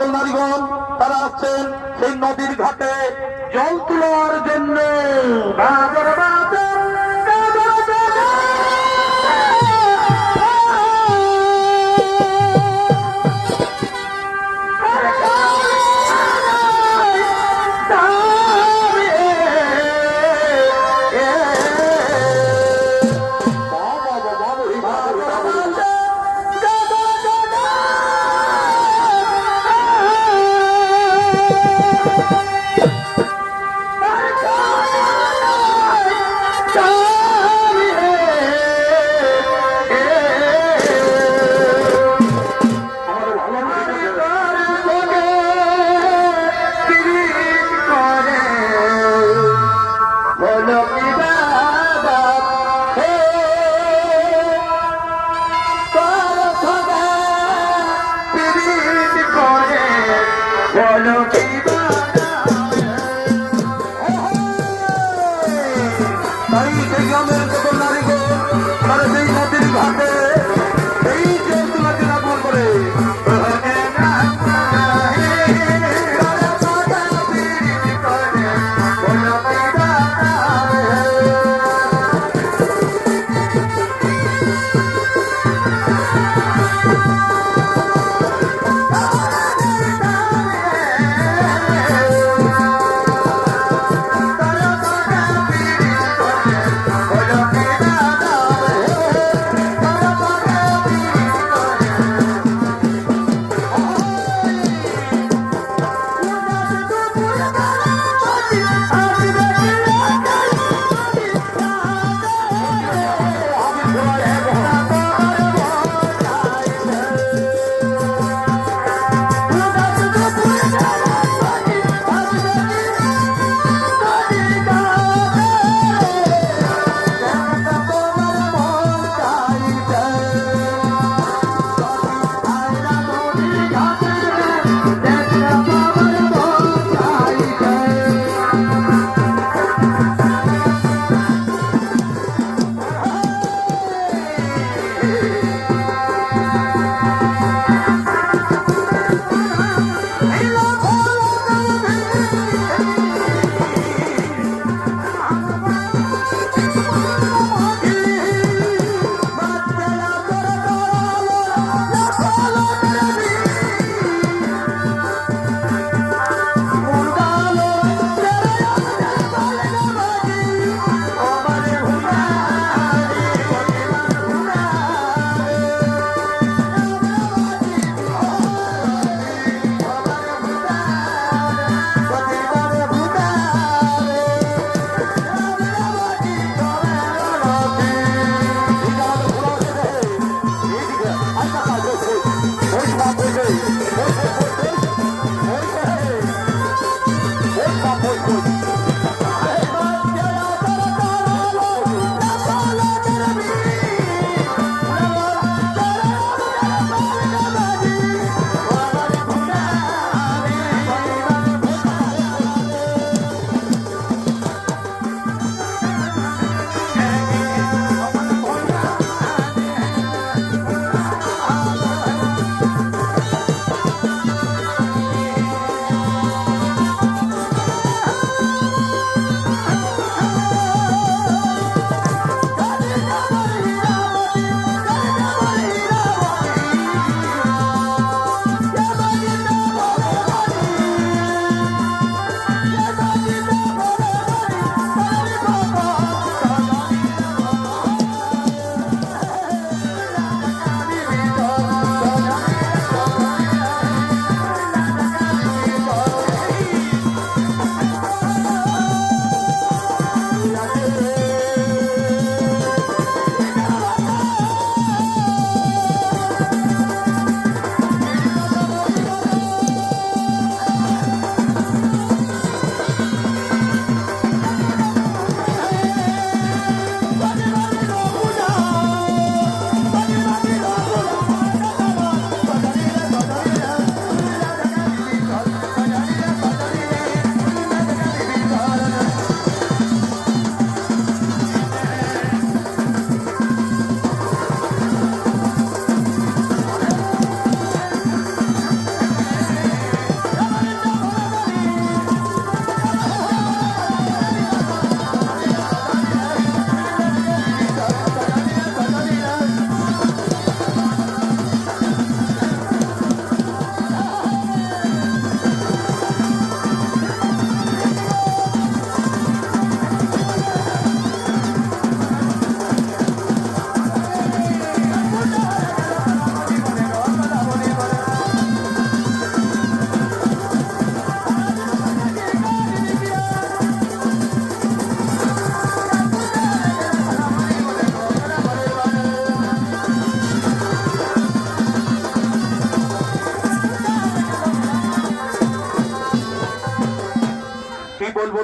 সকল নারীগণ তারা আসছেন সেই নদীর ঘাটে জল তোলার জন্য।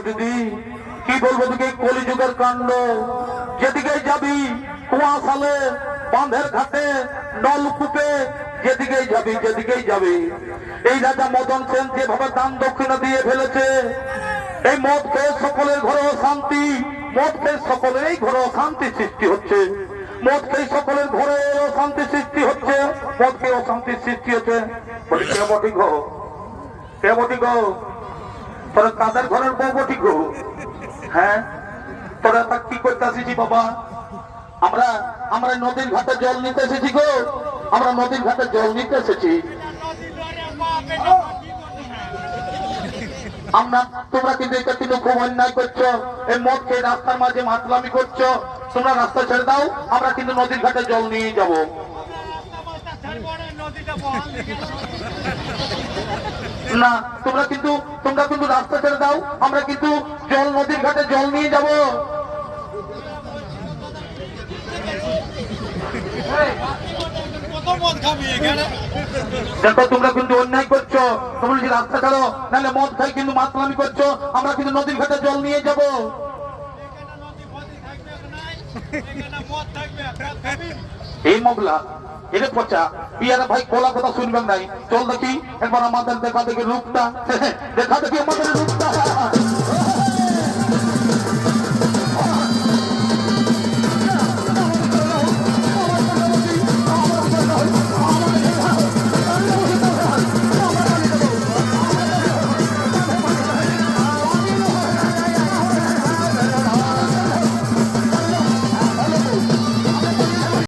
দিদি, কি বলবো তোকে, কলিযুগের কাণ্ড। যেদিকে যাবি কুয়াশালে, বাঁধের ঘাটে, নলকূপে, যেদিকেই যাবি। এই রাজা মদন সেন যেভাবে দান দক্ষিণা দিয়ে ফেলেছে, এই মদ খেয়ে সকলের ঘরে শান্তি, মদ খেয়ে সকলেরই ঘরে শান্তি সৃষ্টি হচ্ছে, মদ খেয়ে সকলের ঘরে অশান্তি সৃষ্টি হচ্ছে, মদ খেয়ে অশান্তির সৃষ্টি হচ্ছে। কে বটি গো, কে বটি গো, তোরা কাদের ঘরের বউ বটি গো? হ্যাঁ, তোরা তা কি করতে আসিছি বাবা? আমরা নদীর ঘাটে জল নিতে এসেছি গো, আমরা নদীর ঘাটে জল নিতে এসেছি। তোমরা কিন্তু এটা কিন্তু খুব অন্যায় করছো, এই মদ খেয়ে রাস্তার মাঝে মাতলামি করছো। তোমরা রাস্তা ছেড়ে দাও, আমরা কিন্তু নদীর ঘাটে জল নিয়ে যাব। না, তোমরা কিন্তু রাস্তা ছেড়ে দাও, আমরা কিন্তু নদীর ঘাটে জল নিয়ে যাব। দেখো তোমরা কিন্তু অন্যায় করছো, তোমরা যদি রাস্তা ছাড়ো, নাহলে মদ খাই কিন্তু মাতলামি করছো, আমরা কিন্তু নদীর ঘাটে জল নিয়ে যাব। এই মগলা এটা পচা পিয়ারা ভাই, কোলা কথা শুনবেন নাই। চল দেখি একবার আমাদের দেখা দেখি রূপটা, দেখা দেখি আমাদের রূপটা।